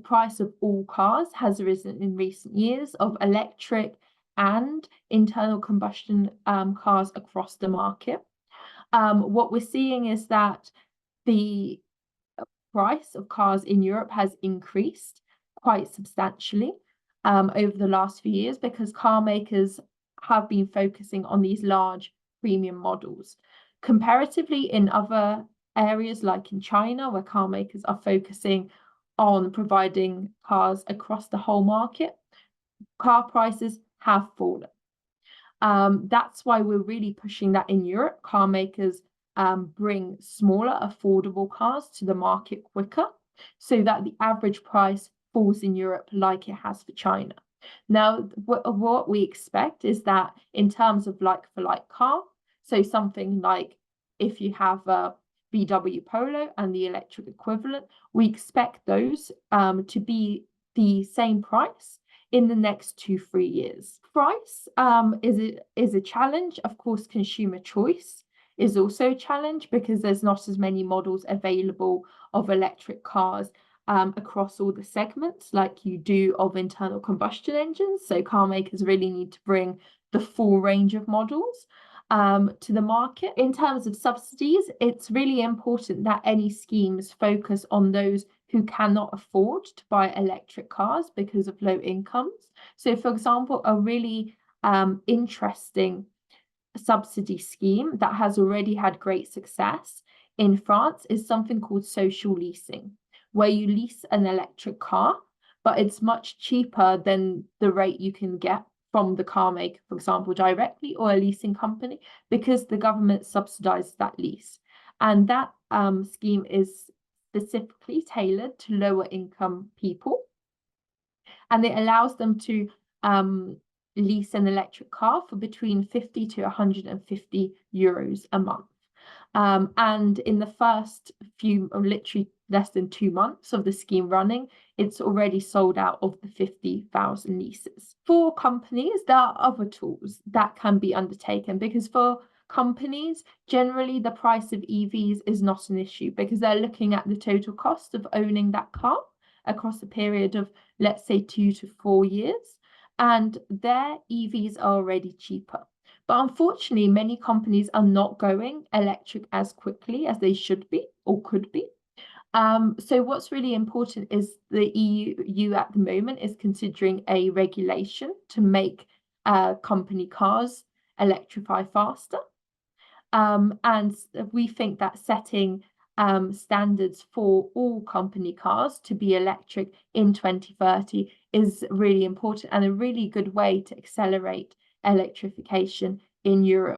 price of all cars has risen in recent years of electric and internal combustion cars across the market. What we're seeing is that the price of cars in Europe has increased quite substantially over the last few years because car makers have been focusing on these large premium models. Comparatively, in other areas like in China, where car makers are focusing on providing cars across the whole market, car prices have fallen. That's why we're really pushing that in Europe. Car makers bring smaller, affordable cars to the market quicker so that the average price falls in Europe like it has for China. Now, what we expect is that in terms of like-for-like car, so something like if you have a VW Polo and the electric equivalent, we expect those to be the same price in the next 2-3 years. Price is a challenge. Of course, consumer choice is also a challenge because there's not as many models available of electric cars across all the segments like you do of internal combustion engines. So car makers really need to bring the full range of models to the market. In terms of subsidies, it's really important that any schemes focus on those who cannot afford to buy electric cars because of low incomes. So, for example, a really interesting subsidy scheme that has already had great success in France is something called social leasing, where you lease an electric car, but it's much cheaper than the rate you can get from the car maker, for example, directly, or a leasing company, because the government subsidizes that lease. And that scheme is specifically tailored to lower income people. And it allows them to lease an electric car for between 50 to 150 euros a month. And in the first literally less than 2 months of the scheme running, it's already sold out of the 50,000 leases. For companies, there are other tools that can be undertaken because for companies, generally the price of EVs is not an issue because they're looking at the total cost of owning that car across a period of, let's say, 2 to 4 years, and their EVs are already cheaper. But unfortunately, many companies are not going electric as quickly as they should be or could be. So what's really important is the EU at the moment is considering a regulation to make company cars electrify faster. And we think that setting standards for all company cars to be electric in 2030 is really important and a really good way to accelerate electrification in Europe.